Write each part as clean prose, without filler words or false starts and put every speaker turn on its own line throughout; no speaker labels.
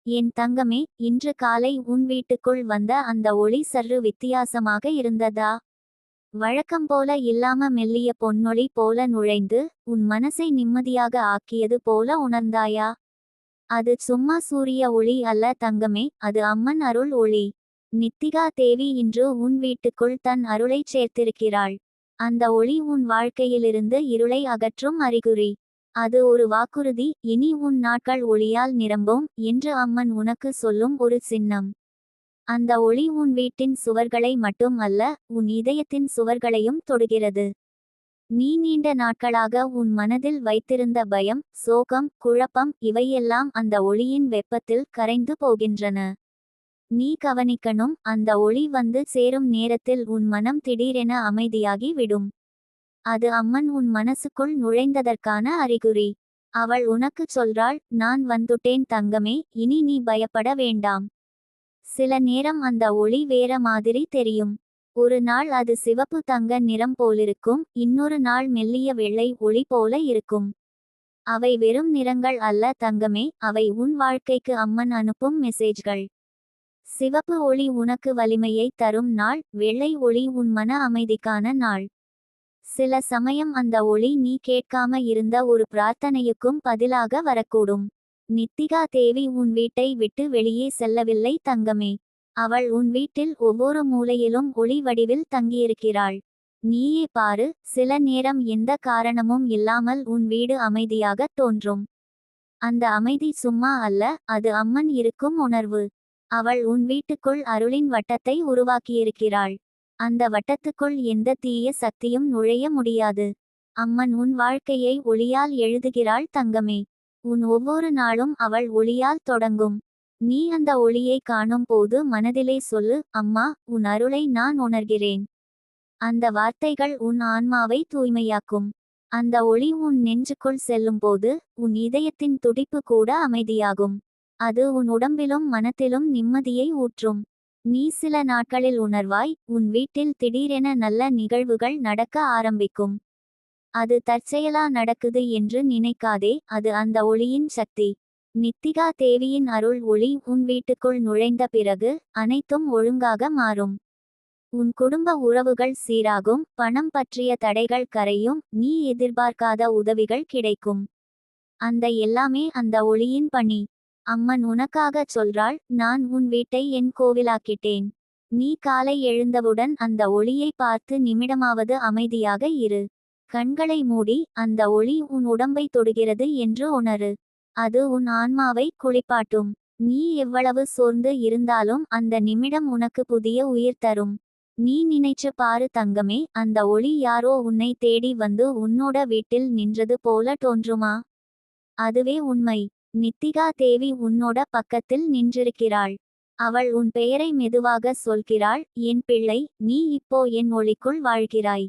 என் தங்கமே, இன்று காலை உன் வீட்டுக்குள் வந்த அந்த ஒளி சற்று வித்தியாசமாக இருந்ததா? வழக்கம் போல இல்லாம மெல்லிய பொன்னொளி போல நுழைந்து உன் மனசை நிம்மதியாக ஆக்கியது போல உணர்ந்தாயா? அது சும்மா சூரிய ஒளி அல்ல தங்கமே, அது அம்மன் அருள் ஒளி. நித்திகா தேவி இன்று உன் வீட்டுக்குள் தன் அருளைச் சேர்த்திருக்கிறாள். அந்த ஒளி உன் வாழ்க்கையிலிருந்து இருளை அகற்றும் அறிகுறி. அது ஒரு வாக்குறுதி, இனி உன் நாட்கள் ஒளியால் நிரம்பும் என்று அம்மன் உனக்கு சொல்லும் ஒரு சின்னம். அந்த ஒளி உன் வீட்டின் சுவர்களை மட்டும் அல்ல, உன் இதயத்தின் சுவர்களையும் தொடுகிறது. நீ நீண்ட நாட்களாக உன் மனதில் வைத்திருந்த பயம், சோகம், குழப்பம் இவையெல்லாம் அந்த ஒளியின் வெப்பத்தில் கரைந்து போகின்றன. நீ கவனிக்கணும், அந்த ஒளி வந்து சேரும் நேரத்தில் உன் மனம் திடீரென அமைதியாகி விடும். அது அம்மன் உன் மனசுக்குள் நுழைந்ததற்கான அறிகுறி. அவள் உனக்குச் சொல்றாள், நான் வந்துட்டேன் தங்கமே, இனி நீ பயப்பட வேண்டாம். சில நேரம் அந்த ஒளி வேற மாதிரி தெரியும். ஒரு நாள் அது சிவப்பு தங்க நிறம் போலிருக்கும், இன்னொரு நாள் மெல்லிய வெள்ளை ஒளி போல இருக்கும். அவை வெறும் நிறங்கள் அல்ல தங்கமே, அவை உன் வாழ்க்கைக்கு அம்மன் அனுப்பும் மெசேஜ்கள். சிவப்பு ஒளி உனக்கு வலிமையை தரும் நாள், வெள்ளை ஒளி உன் மன அமைதிக்கான நாள். சில சமயம் அந்த ஒளி நீ கேட்காம இருந்த ஒரு பிரார்த்தனையுக்கும் பதிலாக வரக்கூடும். நித்திகா தேவி உன் வீட்டை விட்டு வெளியே செல்லவில்லை தங்கமே. அவள் உன் வீட்டில் ஒவ்வொரு மூலையிலும் ஒளி வடிவில் தங்கியிருக்கிறாள். நீயே பாரு, சில நேரம் எந்த காரணமும் இல்லாமல் உன் வீடு அமைதியாக தோன்றும். அந்த அமைதி சும்மா அல்ல, அது அம்மன் இருக்கும் உணர்வு. அவள் உன் வீட்டுக்குள் அருளின் வட்டத்தை உருவாக்கியிருக்கிறாள். அந்த வட்டத்துக்குள் எந்த தீய சக்தியும் நுழைய முடியாது. அம்மன் உன் வாழ்க்கையை ஒளியால் எழுதுகிறாள் தங்கமே. உன் ஒவ்வொரு நாளும் அவள் ஒளியால் தொடங்கும். நீ அந்த ஒளியை காணும் போது மனதிலே சொல்லு, அம்மா, உன் அருளை நான் உணர்கிறேன். அந்த வார்த்தைகள் உன் ஆன்மாவை தூய்மையாக்கும். அந்த ஒளி உன் நெஞ்சுக்குள் செல்லும்போது உன் இதயத்தின் துடிப்பு கூட அமைதியாகும். அது உன் உடம்பிலும் மனத்திலும் நிம்மதியை ஊற்றும். நீ சில நாட்களில் உணர்வாய், உன் வீட்டில் திடீரென நல்ல நிகழ்வுகள் நடக்க ஆரம்பிக்கும். அது தற்செயலா நடக்குது என்று நினைக்காதே, அது அந்த ஒளியின் சக்தி. நித்திகா தேவியின் அருள் ஒளி உன் வீட்டுக்குள் நுழைந்த பிறகு அனைத்தும் ஒழுங்காக மாறும். உன் குடும்ப உறவுகள் சீராகும், பணம் பற்றிய தடைகள் கரையும், நீ எதிர்பார்க்காத உதவிகள் கிடைக்கும். அந்த எல்லாமே அந்த ஒளியின் பணி. அம்மன் உனக்காகச் சொல்றாள், நான் உன் வீட்டை என் கோவிலாக்கிட்டேன். நீ காலை எழுந்தவுடன் அந்த ஒளியை பார்த்து நிமிடமாவது அமைதியாக இரு. கண்களை மூடி, அந்த ஒளி உன் உடம்பை தொடுகிறது என்று உணரு. அது உன் ஆன்மாவை குளிப்பாட்டும். நீ எவ்வளவு சோர்ந்து இருந்தாலும் அந்த நிமிடம் உனக்கு புதிய உயிர் தரும். நீ நினைச்சு பாரு தங்கமே, அந்த ஒளி யாரோ உன்னை தேடி வந்து உன்னோட வீட்டில் நின்றது போல தோன்றுமா? அதுவே உண்மை. நித்திகா தேவி உன்னோட பக்கத்தில் நின்றிருக்கிறாள். அவள் உன் பெயரை மெதுவாக சொல்கிறாள், என் பிள்ளை, நீ இப்போ என் ஒளிக்குள் வாழ்கிறாய்.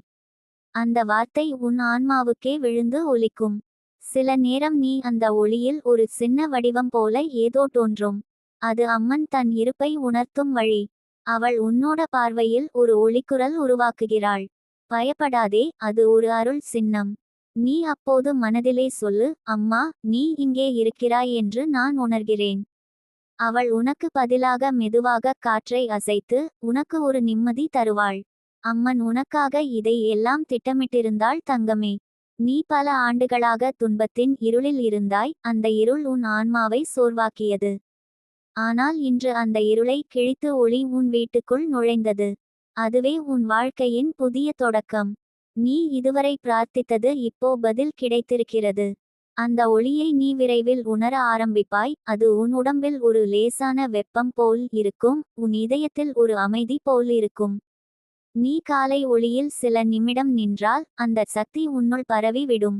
அந்த வார்த்தை உன் ஆன்மாவுக்கே விழுந்து ஒலிக்கும். சில நேரம் நீ அந்த ஒளியில் ஒரு சின்ன வடிவம் போல ஏதோ தோன்றும். அது அம்மன் தன் இருப்பை உணர்த்தும் வழி. அவள் உன்னோட பார்வையில் ஒரு ஒளிக்குரல் உருவாக்குகிறாள். பயப்படாதே, அது ஒரு அருள் சின்னம். நீ அப்போது மனதிலே சொல்லு, அம்மா, நீ இங்கே இருக்கிறாய் என்று நான் உணர்கிறேன். அவள் உனக்கு பதிலாக மெதுவாக காற்றை அசைத்து உனக்கு ஒரு நிம்மதி தருவாள். அம்மன் உனக்காக இதை எல்லாம் திட்டமிட்டிருந்தாள் தங்கமே. நீ பல ஆண்டுகளாக துன்பத்தின் இருளில் இருந்தாய், அந்த இருள் உன் ஆன்மாவை சோர்வாக்கியது. ஆனால் இன்று அந்த இருளை கிழித்து ஒளி உன் வீட்டுக்குள் நுழைந்தது. அதுவே உன் வாழ்க்கையின் புதிய தொடக்கம். நீ இதுவரை பிரார்த்தித்தது இப்போ பதில் கிடைத்திருக்கிறது. அந்த ஒளியை நீ விரைவில் உணர ஆரம்பிப்பாய். அது உன் உடம்பில் ஒரு லேசான வெப்பம் போல் இருக்கும், உன் இதயத்தில் ஒரு அமைதி போல் இருக்கும். நீ காலை ஒளியில் சில நிமிடம் நின்றால் அந்த சக்தி உன்னுள் பரவி விடும்.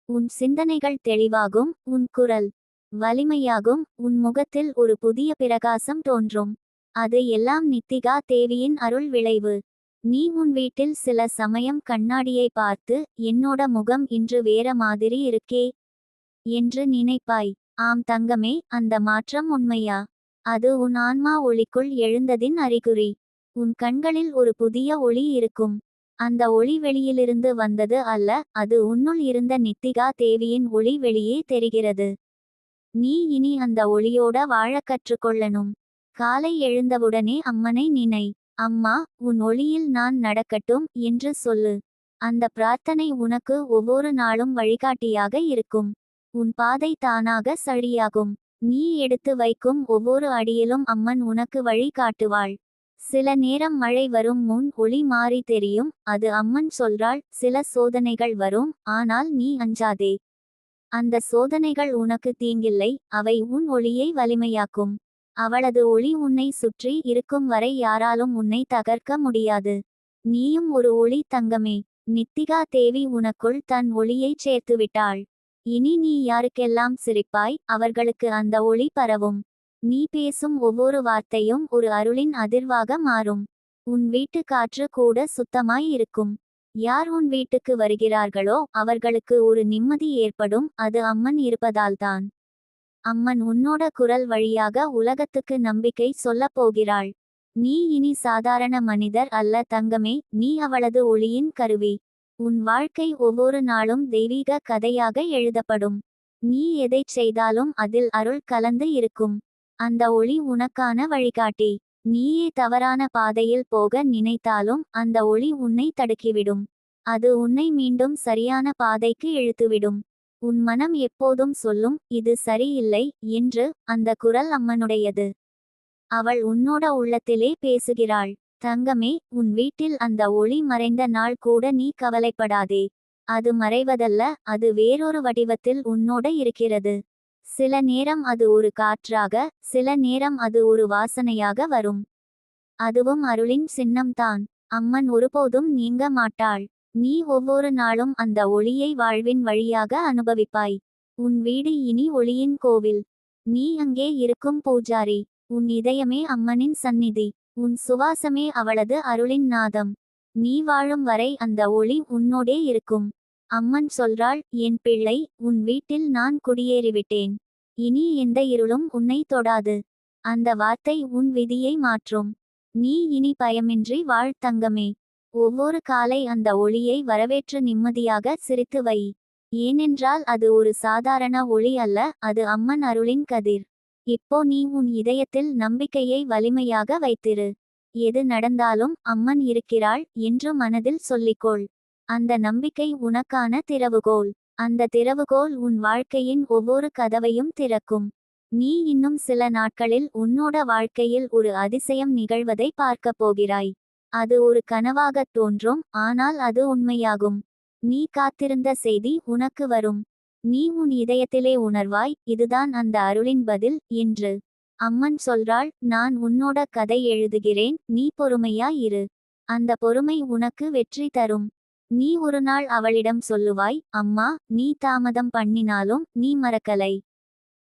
உன் சிந்தனைகள் தெளிவாகும், உன் குரல் வலிமையாகும், உன் முகத்தில் ஒரு புதிய பிரகாசம் தோன்றும். அது எல்லாம் நித்திகா தேவியின் அருள் விளைவு. நீ உன் வீட்டில் சில சமயம் கண்ணாடியை பார்த்து, என்னோட முகம் இன்று வேற மாதிரி இருக்கே என்று நினைப்பாய். ஆம் தங்கமே, அந்த மாற்றம் உண்மையா? அது உன் ஆன்மா ஒளிக்குள் எழுந்ததின் அறிகுறி. உன் கண்களில் ஒரு புதிய ஒளி இருக்கும். அந்த ஒளி வெளியிலிருந்து வந்தது அல்ல, அது உன்னுள் இருந்த நித்திகா தேவியின் ஒளி வெளியே தெரிகிறது. நீ இனி அந்த ஒளியோட வாழக் கற்றுக்கொள்ளணும். காலை எழுந்தவுடனே அம்மனை நினை. அம்மா, உன் ஒளியில் நான் நடக்கட்டும் என்று சொல்லு. அந்த பிரார்த்தனை உனக்கு ஒவ்வொரு நாளும் வழிகாட்டியாக இருக்கும். உன் பாதை தானாக சரியாகும். நீ எடுத்து வைக்கும் ஒவ்வொரு அடியிலும் அம்மன் உனக்கு வழி காட்டுவாள். சில நேரம் மழை வரும் முன் ஒளி மாறி தெரியும், அது அம்மன் சொல்றாள். சில சோதனைகள் வரும், ஆனால் நீ அஞ்சாதே. அந்த சோதனைகள் உனக்கு தீங்கில்லை, அவை உன் ஒளியை வலிமையாக்கும். அவளது ஒளி உன்னை சுற்றி இருக்கும் வரை யாராலும் உன்னை தகர்க்க முடியாது. நீயும் ஒரு ஒளி தங்கமே. நித்திகா தேவி உனக்குள் தன் ஒளியைச் சேர்த்துவிட்டாள். இனி நீ யாருக்கெல்லாம் சிரிப்பாய், அவர்களுக்கு அந்த ஒளி பரவும். நீ பேசும் ஒவ்வொரு வார்த்தையும் ஒரு அருளின் அதிர்வாக மாறும். உன் வீட்டு காற்று கூட சுத்தமாய் இருக்கும். யார் உன் வீட்டுக்கு வருகிறார்களோ அவர்களுக்கு ஒரு நிம்மதி ஏற்படும், அது அம்மன் இருப்பதால்தான். அம்மன் உன்னோட குரல் வழியாக உலகத்துக்கு நம்பிக்கை சொல்லப் போகிறாள். நீ இனி சாதாரண மனிதர் அல்ல தங்கமே, நீ அவளது ஒளியின் கருவி. உன் வாழ்க்கை ஒவ்வொரு நாளும் தெய்வீக கதையாக எழுதப்படும். நீ எதைச் செய்தாலும் அதில் அருள் கலந்து இருக்கும். அந்த ஒளி உனக்கான வழிகாட்டி. நீயே தவறான பாதையில் போக நினைத்தாலும் அந்த ஒளி உன்னை தடுக்கிவிடும். அது உன்னை மீண்டும் சரியான பாதைக்கு இழுத்துவிடும். உன் மனம் எப்போதும் சொல்லும், இது சரியில்லை என்று. அந்த குரல் அம்மனுடையது. அவள் உன்னோட உள்ளத்திலே பேசுகிறாள். தங்கமே, உன் வீட்டில் அந்த ஒளி மறைந்த நாள் கூட நீ கவலைப்படாதே. அது மறைவதல்ல, அது வேறொரு வடிவத்தில் உன்னோட இருக்கிறது. சில நேரம் அது ஒரு காற்றாக, சில நேரம் அது ஒரு வாசனையாக வரும். அதுவும் அருளின் சின்னம்தான். அம்மன் ஒருபோதும் நீங்க மாட்டாள். நீ ஒவ்வொரு நாளும் அந்த ஒளியை வாழ்வின் வழியாக அனுபவிப்பாய். உன் வீடு இனி ஒளியின் கோவில். நீ அங்கே இருக்கும் பூஜாரி. உன் இதயமே அம்மனின் சந்நிதி. உன் சுவாசமே அவளது அருளின் நாதம். நீ வாழும் வரை அந்த ஒளி உன்னோடே இருக்கும். அம்மன் சொல்றாள், என் பிள்ளை, உன் வீட்டில் நான் குடியேறிவிட்டேன். இனி எந்த இருளும் உன்னை தொடாது. அந்த வார்த்தை உன் விதியை மாற்றும். நீ இனி பயமின்றி வாழ் தங்கமே. ஒவ்வொரு காலை அந்த ஒளியை வரவேற்று நிம்மதியாக சிரித்து வை. ஏனென்றால் அது ஒரு சாதாரண ஒளி அல்ல, அது அம்மன் அருளின் கதிர். இப்போ நீ உன் இதயத்தில் நம்பிக்கையை வலிமையாக வைத்திரு. எது நடந்தாலும் அம்மன் இருக்கிறாள் என்று மனதில் சொல்லிக்கொள். அந்த நம்பிக்கை உனக்கான திறவுகோல். அந்த திறவுகோல் உன் வாழ்க்கையின் ஒவ்வொரு கதவையும் திறக்கும். நீ இன்னும் சில நாட்களில் உன்னோட வாழ்க்கையில் ஒரு அதிசயம் நிகழ்வதை பார்க்கப் போகிறாய். அது ஒரு கனவாகத் தோன்றும், ஆனால் அது உண்மையாகும். நீ காத்திருந்த செய்தி உனக்கு வரும். நீ உன் இதயத்திலே உணர்வாய், இதுதான் அந்த அருளின் பதில் என்று. அம்மன் சொல்றாள், நான் உன்னோட கதை எழுதுகிறேன், நீ பொறுமையா இரு. அந்த பொறுமை உனக்கு வெற்றி தரும். நீ ஒரு நாள் அவளிடம் சொல்லுவாய், அம்மா, நீ தாமதம் பண்ணினாலும் நீ மறக்கலை.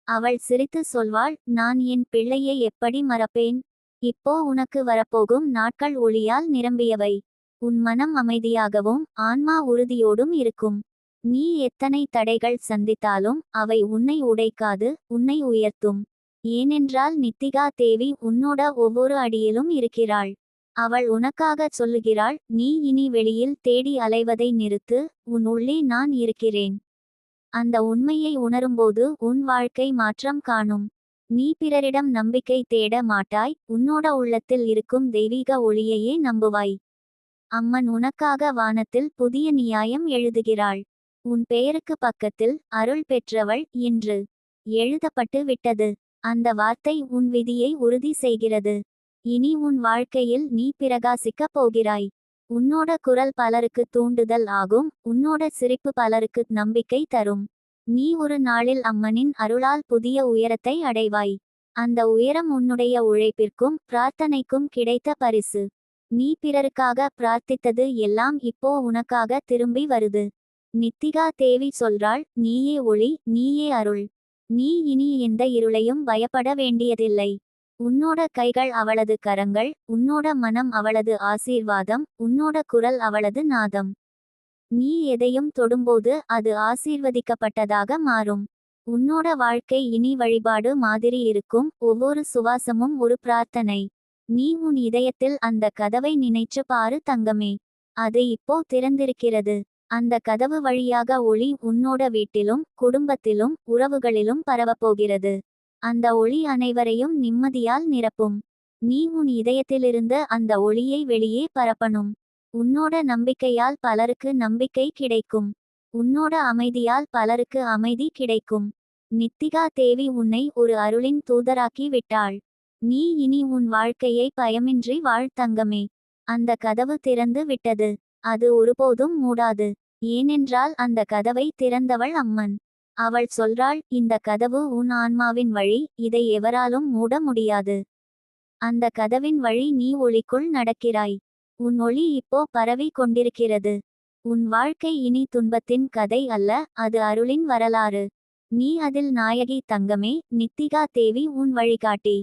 அவள் சிரித்து சொல்வாள், நான் என் பிள்ளையை எப்படி மறப்பேன். இப்போ உனக்கு வரப்போகும் நாட்கள் ஒளியால் நிரம்பியவை. உன் மனம் அமைதியாகவும் ஆன்மா உறுதியோடும் இருக்கும். நீ எத்தனை தடைகள் சந்தித்தாலும் அவை உன்னை உடைக்காது, உன்னை உயர்த்தும். ஏனென்றால் நித்திகா தேவி உன்னோட ஒவ்வொரு அடியிலும் இருக்கிறாள். அவள் உனக்காகச் சொல்லுகிறாள், நீ இனி வெளியில் தேடி அலைவதை நிறுத்து, உன் உள்ளே நான் இருக்கிறேன். அந்த உண்மையை உணரும்போது உன் வாழ்க்கை மாற்றம் காணும். நீ பிறரிடம் நம்பிக்கை தேட மாட்டாய், உன்னோட உள்ளத்தில் இருக்கும் தெய்வீக ஒளியையே நம்புவாய். அம்மன் உனக்காக வானத்தில் புதிய நியாயம் எழுதுகிறாள். உன் பெயருக்கு பக்கத்தில் அருள் பெற்றவள் என்று எழுதப்பட்டு விட்டது. அந்த வார்த்தை உன் விதியை உறுதி செய்கிறது. இனி உன் வாழ்க்கையில் நீ பிரகாசிக்கப் போகிறாய். உன்னோட குரல் பலருக்கு தூண்டுதல் ஆகும், உன்னோட சிரிப்பு பலருக்கு நம்பிக்கை தரும். நீ ஒரு நாளில் அம்மனின் அருளால் புதிய உயரத்தை அடைவாய். அந்த உயரம் உன்னுடைய உழைப்பிற்கும் பிரார்த்தனைக்கும் கிடைத்த பரிசு. நீ பிறருக்காக பிரார்த்தித்தது எல்லாம் இப்போ உனக்காக திரும்பி வருது. நித்திகா தேவி சொல்றாள், நீயே ஒளி, நீயே அருள். நீ இனி எந்த இருளையும் பயப்பட வேண்டியதில்லை. உன்னோட கைகள் அவளது கரங்கள், உன்னோட மனம் அவளது ஆசீர்வாதம், உன்னோட குரல் அவளது நாதம். நீ எதையும் தொடும்போது அது ஆசீர்வதிக்கப்பட்டதாக மாறும். உன்னோட வாழ்க்கை இனி வழிபாடு மாதிரி இருக்கும், ஒவ்வொரு சுவாசமும் ஒரு பிரார்த்தனை. நீ உன் இதயத்தில் அந்த கதவை நினைச்சு பாரு தங்கமே. அது இப்போ திறந்திருக்கிறது. அந்த கதவு வழியாக ஒளி உன்னோட வீட்டிலும் குடும்பத்திலும் உறவுகளிலும் பரவப்போகிறது. அந்த ஒளி அனைவரையும் நிம்மதியால் நிரப்பும். நீ உன் இதயத்திலிருந்து அந்த ஒளியை வெளியே பரப்பணும். உன்னோட நம்பிக்கையால் பலருக்கு நம்பிக்கை கிடைக்கும். உன்னோட அமைதியால் பலருக்கு அமைதி கிடைக்கும். நித்திகா தேவி உன்னை ஒரு அருளின் தூதராக்கி விட்டாள். நீ இனி உன் வாழ்க்கையை பயமின்றி வாழ் தங்கமே. அந்த கதவு திறந்து விட்டது. அது ஒருபோதும் மூடாது. ஏனென்றால் அந்த கதவை திறந்தவள் அம்மன். அவள் சொல்றாள், இந்த கதவு உன் ஆன்மாவின் வழி, இதை எவராலும் மூட முடியாது. அந்த கதவின் வழி நீ ஒளிக்குள் நடக்கிறாய். உன் ஒளி இப்போ பரவி கொண்டிருக்கிறது. உன் வாழ்க்கை இனி துன்பத்தின் கதை அல்ல, அது அருளின் வரலாறு. நீ அதில் நாயகி தங்கமே. நித்திகா தேவி உன் வழிகாட்டி.